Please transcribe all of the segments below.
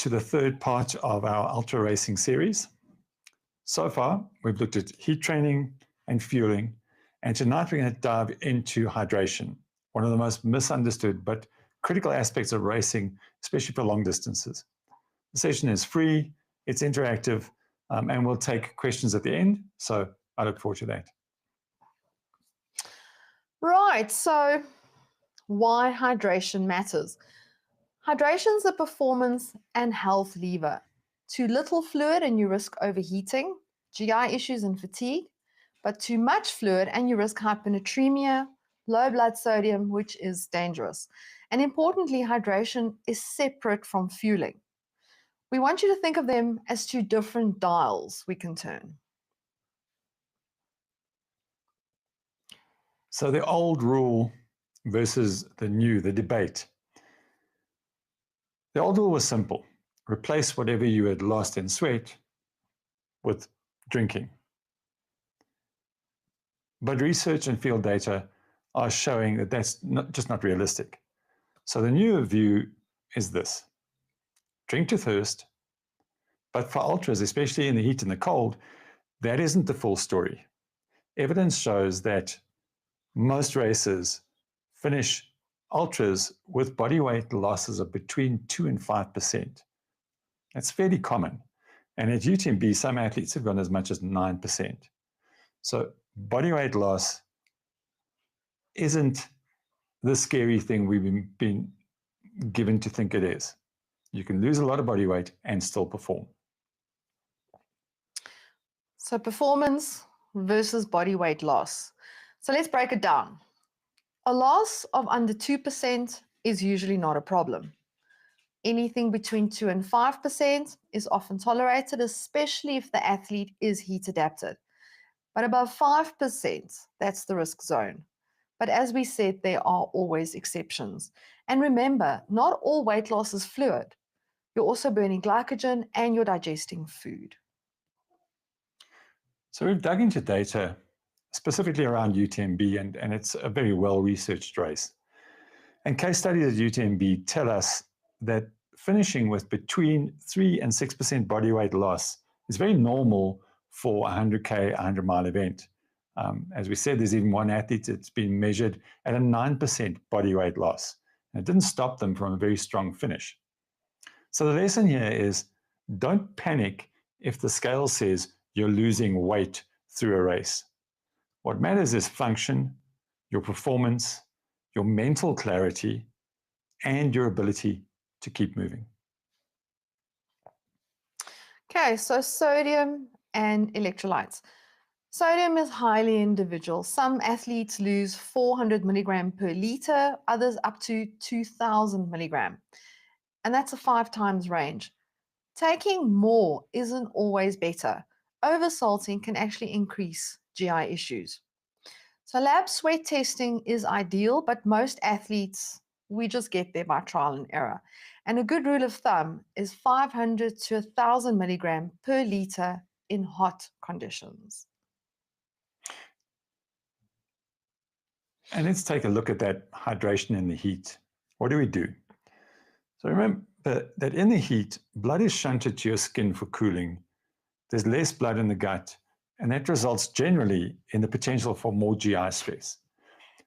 to the third part of our ultra racing series. So far, we've looked at heat training and fueling, and tonight we're going to dive into hydration, one of the most misunderstood but critical aspects of racing, especially for long distances. The session is free, it's interactive, and we'll take questions at the end, so I look forward to that. Right, so why hydration matters. Hydration is a performance and health lever. Too little fluid and you risk overheating, GI issues and fatigue, but too much fluid and you risk hyponatremia, low blood sodium, which is dangerous. And importantly, hydration is separate from fueling. We want you to think of them as two different dials we can turn. So the old rule versus the new, the debate. The old rule was simple. Replace whatever you had lost in sweat with drinking. But research and field data are showing that that's just not realistic. So the newer view is this. Drink to thirst, but for ultras, especially in the heat and the cold, that isn't the full story. Evidence shows that most racers finish ultras with body weight losses of between 2 and 5%. That's fairly common. And at UTMB, some athletes have gone as much as 9%. So body weight loss isn't the scary thing we've been given to think it is. You can lose a lot of body weight and still perform. So performance versus body weight loss. So let's break it down. A loss of under 2% is usually not a problem. Anything between 2 and 5% is often tolerated, especially if the athlete is heat adapted. But above 5%, that's the risk zone. But as we said, there are always exceptions. And remember, not all weight loss is fluid. You're also burning glycogen and you're digesting food. So we've dug into data specifically around UTMB, and it's a very well-researched race. And case studies at UTMB tell us that finishing with between 3 and 6% body weight loss is very normal for a 100K, 100-mile event. As we said, there's even one athlete that's been measured at a 9% body weight loss. And it didn't stop them from a very strong finish. So the lesson here is don't panic if the scale says you're losing weight through a race. What matters is function, your performance, your mental clarity, and your ability to keep moving. Okay, so sodium and electrolytes. Sodium is highly individual. Some athletes lose 400 milligram per liter, others up to 2,000 milligram. And that's a 5 times range. Taking more isn't always better. Oversalting can actually increase GI issues. So lab sweat testing is ideal, but most athletes, we just get there by trial and error. And a good rule of thumb is 500 to 1,000 milligram per liter in hot conditions. And let's take a look at that hydration in the heat. What do we do? So remember that in the heat, blood is shunted to your skin for cooling. There's less blood in the gut, and that results generally in the potential for more GI stress.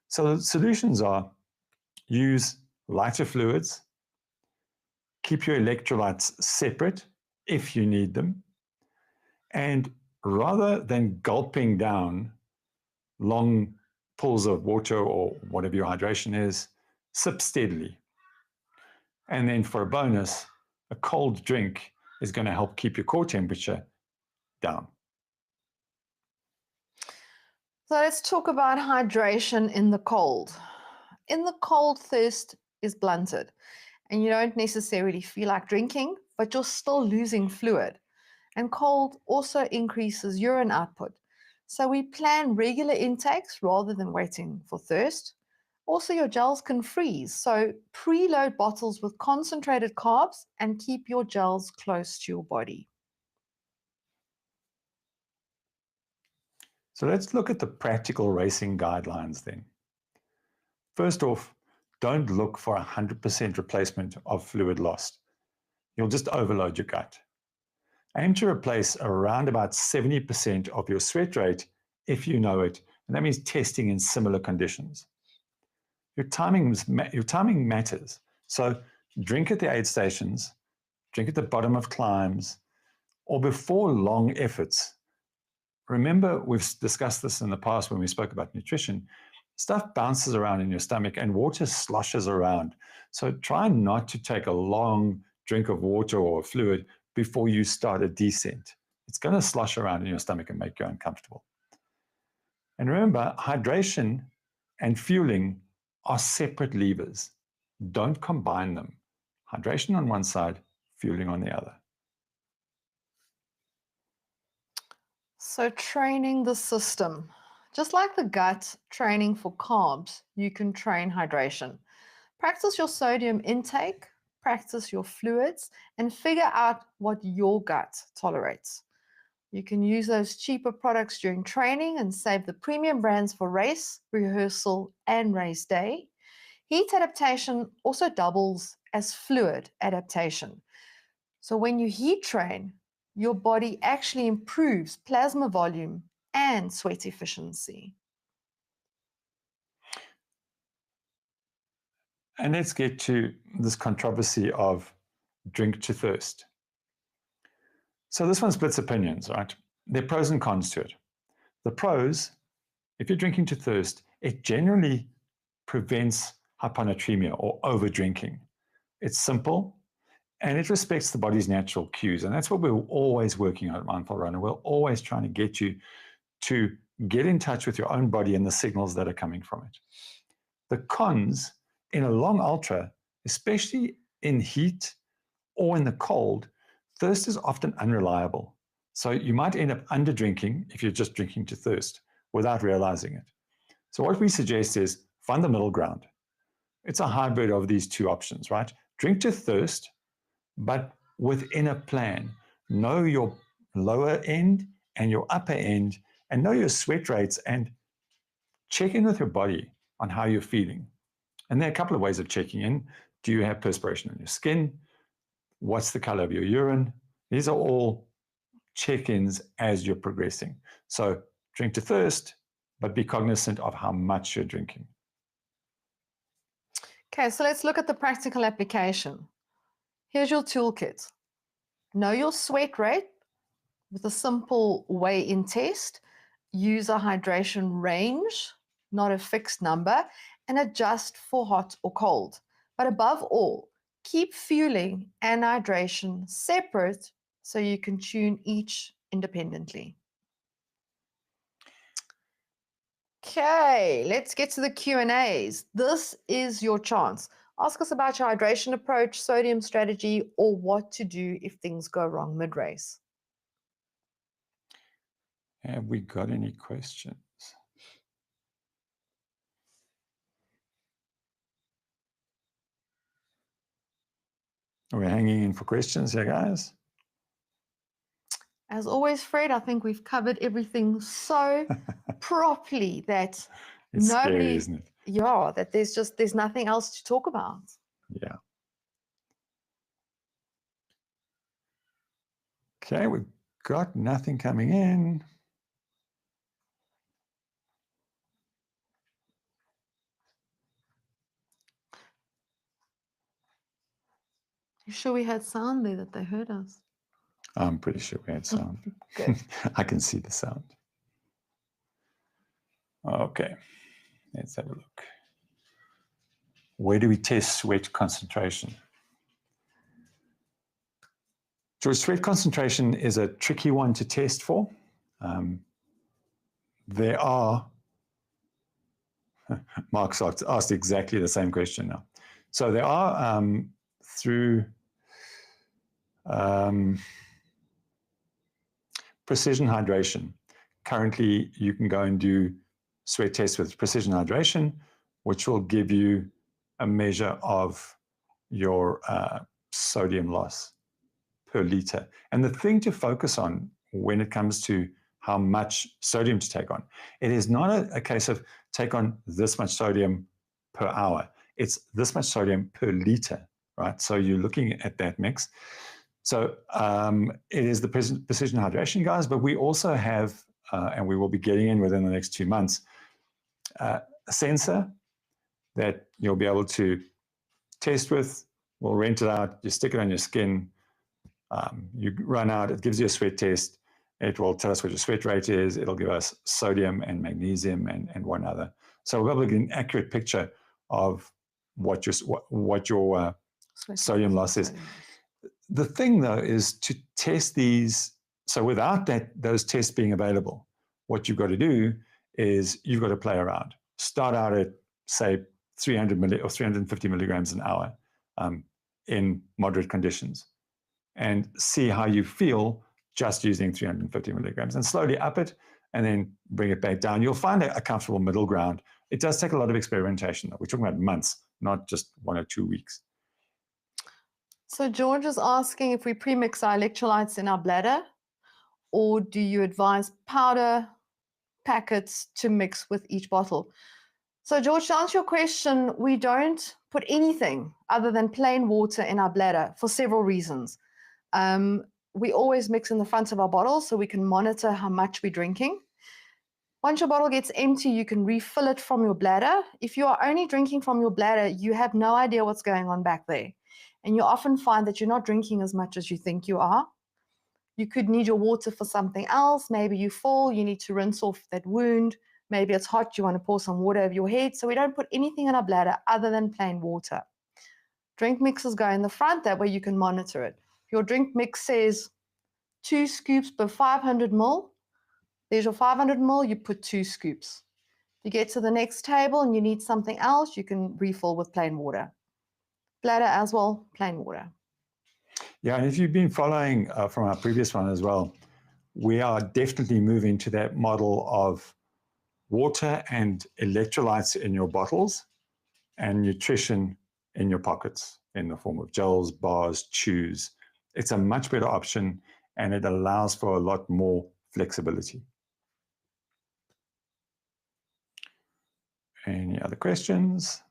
So the solutions are use lighter fluids, keep your electrolytes separate if you need them, and rather than gulping down long pulls of water or whatever your hydration is, sip steadily. And then for a bonus, a cold drink is going to help keep your core temperature down. So let's talk about hydration in the cold. In the cold, thirst is blunted and you don't necessarily feel like drinking, but you're still losing fluid. And cold also increases urine output. So we plan regular intakes rather than waiting for thirst. Also, your gels can freeze, so preload bottles with concentrated carbs and keep your gels close to your body. So let's look at the practical racing guidelines then. First off, don't look for 100% replacement of fluid lost. you'll just overload your gut. Aim to replace around about 70% of your sweat rate if you know it, and that means testing in similar conditions. Your timing matters. So drink at the aid stations, drink at the bottom of climbs, or before long efforts. Remember, we've discussed this in the past when we spoke about nutrition. Stuff bounces around in your stomach and water sloshes around. So try not to take a long drink of water or fluid before you start a descent. It's going to slosh around in your stomach and make you uncomfortable. And remember, hydration and fueling are separate levers. Don't combine them. Hydration on one side, fueling on the other. So training the system. Just like the gut, training for carbs, you can train hydration. Practice your sodium intake, practice your fluids, and figure out what your gut tolerates. You can use those cheaper products during training and save the premium brands for race, rehearsal, and race day. Heat adaptation also doubles as fluid adaptation. So when you heat train, your body actually improves plasma volume and sweat efficiency. And let's get to this controversy of drink to thirst. So this one splits opinions, right? There are pros and cons to it. The pros, if you're drinking to thirst, it generally prevents hyponatremia or over drinking. It's simple and it respects the body's natural cues. And that's what we're always working on at Mindful Runner. We're always trying to get you to get in touch with your own body and the signals that are coming from it. The cons in a long ultra, especially in heat or in the cold, thirst is often unreliable. So you might end up under drinking if you're just drinking to thirst without realizing it. So what we suggest is find the middle ground. It's a hybrid of these two options, right? Drink to thirst, but within a plan. Know your lower end and your upper end, and know your sweat rates, and check in with your body on how you're feeling. And there are a couple of ways of checking in. Do you have perspiration on your skin? What's the color of your urine? These are all check-ins as you're progressing. So drink to thirst, but be cognizant of how much you're drinking. Okay, so let's look at the practical application. Here's your toolkit. Know your sweat rate with a simple weigh-in test. Use a hydration range, not a fixed number, and adjust for hot or cold. But above all, keep fueling and hydration separate so you can tune each independently. Okay, let's get to the Q&As. This is your chance. Ask us about your hydration approach, sodium strategy, or what to do if things go wrong mid-race. Have we got any questions? Are we hanging in for questions here, guys? As always, Fred, I think we've covered everything so properly that It's nobody, scary, isn't it? yeah, that there's nothing else to talk about. Yeah. Okay, we've got nothing coming in. You sure we had sound there that they heard us? I'm pretty sure we had sound. Good. I can see the sound. Okay, let's have a look. Where do we test sweat concentration? George, sweat concentration is a tricky one to test for. There are, Mark's asked exactly the same question now. So there are through precision hydration. Currently, you can go and do sweat tests with precision hydration, which will give you a measure of your sodium loss per liter. And the thing to focus on when it comes to how much sodium to take on, it is not a case of take on this much sodium per hour. It's this much sodium per liter, right? So you're looking at that mix. So it is the precision hydration, guys, but we also have, and we will be getting in within the next 2 months, a sensor that you'll be able to test with. We'll rent it out, you stick it on your skin, you run out, it gives you a sweat test, it will tell us what your sweat rate is, it'll give us sodium and magnesium and one other. So we'll be able to get an accurate picture of what your sodium loss is. The thing, though, is to test these. So without those tests being available, what you've got to do is you've got to play around. Start out at, say, 300 or 350 milligrams an hour in moderate conditions, and see how you feel just using 350 milligrams, and slowly up it and then bring it back down. You'll find a comfortable middle ground. It does take a lot of experimentation, though. We're talking about months, not just 1 or 2 weeks. So George is asking if we premix our electrolytes in our bladder, or do you advise powder packets to mix with each bottle? So George, to answer your question, we don't put anything other than plain water in our bladder for several reasons. We always mix in the front of our bottle so we can monitor how much we're drinking. Once your bottle gets empty, you can refill it from your bladder. If you are only drinking from your bladder, you have no idea what's going on back there. And you often find that you're not drinking as much as you think you are. You could need your water for something else. Maybe you fall, you need to rinse off that wound. Maybe it's hot, you want to pour some water over your head. So we don't put anything in our bladder other than plain water. Drink mixes go in the front, that way you can monitor it. If your drink mix says 2 scoops per 500 ml, there's your 500 ml, you put 2 scoops. If you get to the next table and you need something else, you can refill with plain water. Bladder as well, plain water. Yeah, and if you've been following from our previous one as well, we are definitely moving to that model of water and electrolytes in your bottles and nutrition in your pockets in the form of gels, bars, chews. It's a much better option, and it allows for a lot more flexibility. Any other questions?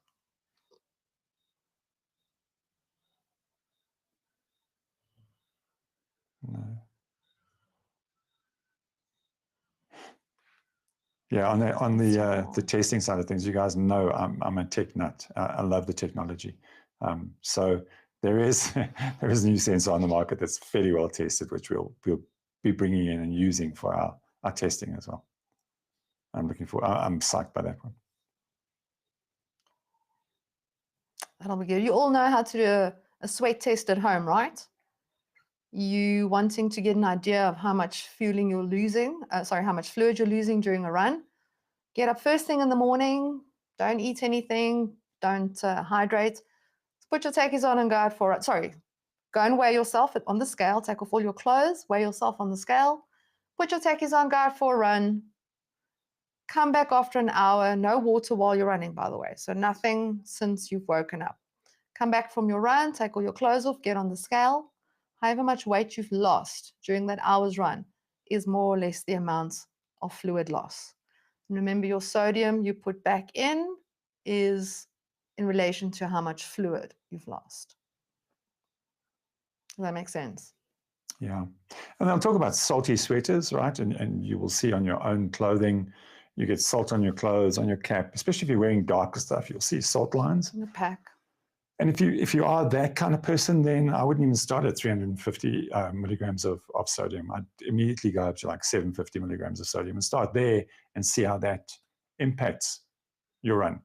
No. Yeah, on the testing side of things, you guys know I'm a tech nut. I love the technology. So there is a new sensor on the market that's fairly well tested, which we'll be bringing in and using for our testing as well. I'm psyched by that one. That'll be good. You all know how to do a sweat test at home, right? You wanting to get an idea of how much fueling you're losing, how much fluid you're losing during a run. Get up first thing in the morning, don't eat anything, don't hydrate. Put your takis on and go out for it. Go and weigh yourself on the scale, take off all your clothes, weigh yourself on the scale, put your takis on, go out for a run, come back after an hour, no water while you're running, by the way. So nothing since you've woken up. Come back from your run, take all your clothes off, get on the scale. However much weight you've lost during that hour's run is more or less the amount of fluid loss. And remember, your sodium you put back in is in relation to how much fluid you've lost. Does that make sense? Yeah. And I'll talk about salty sweaters, right? And you will see on your own clothing, you get salt on your clothes, on your cap, especially if you're wearing darker stuff, you'll see salt lines. In the pack. And if you are that kind of person, then I wouldn't even start at 350 milligrams of sodium. I'd immediately go up to like 750 milligrams of sodium and start there and see how that impacts your run.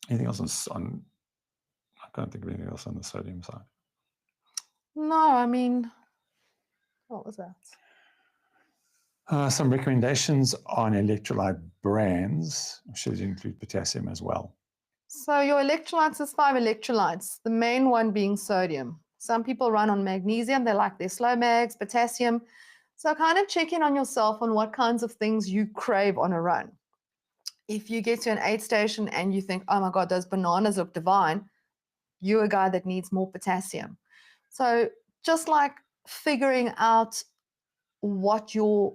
Anything else on I can't think of anything else on the sodium side. No, I mean, what was that? Some recommendations on electrolyte brands should include potassium as well. So your electrolytes is 5 electrolytes, the main one being sodium. Some people run on magnesium, they like their slow mags, potassium. So kind of check in on yourself on what kinds of things you crave on a run. If you get to an aid station and you think, oh my God, those bananas look divine, you're a guy that needs more potassium. So just like figuring out what your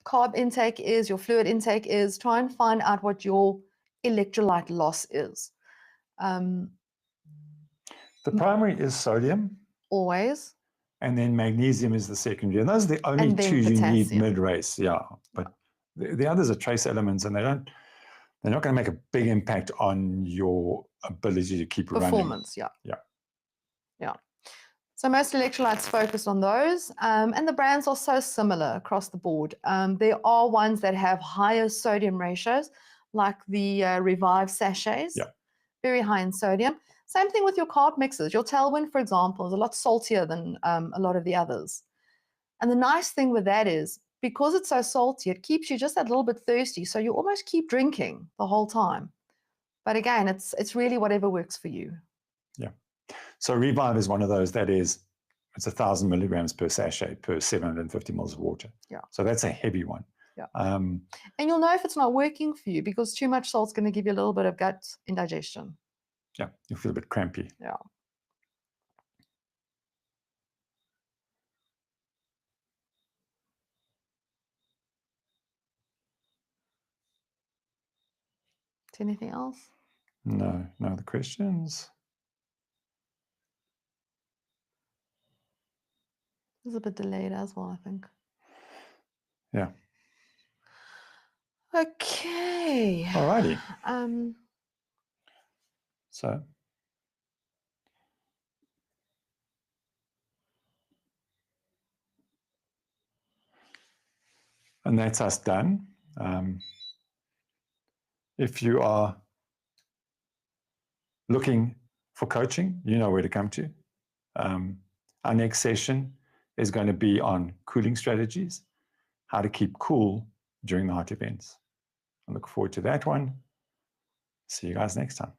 carb intake is, your fluid intake is, try and find out what your electrolyte loss is. The primary is sodium, always. and then magnesium is the secondary. And those are the only And then two you need potassium. mid-race. Yeah, but the others are trace elements, and they're not going to make a big impact on your ability to keep Performance, running. yeah. So most electrolytes focus on those, and the brands are so similar across the board. There are ones that have higher sodium ratios, like the Revive sachets, very high in sodium. Same thing with your carb mixes. Your Tailwind, for example, is a lot saltier than a lot of the others. And the nice thing with that is, because it's so salty, it keeps you just a little bit thirsty, so you almost keep drinking the whole time. But again, it's really whatever works for you. Yeah. So Revive is one of those that it's 1,000 milligrams per sachet per 750 mils of water. Yeah. So that's a heavy one. Yeah. And you'll know if it's not working for you, because too much salt's going to give you a little bit of gut indigestion. Yeah, you'll feel a bit crampy. Yeah. Anything else? No other questions. It's a bit delayed as well, I think. Yeah. Okay. Alrighty. So. And that's us done. If you are looking for coaching, you know where to come to. Our next session is going to be on cooling strategies, how to keep cool during the hot events. I look forward to that one. See you guys next time.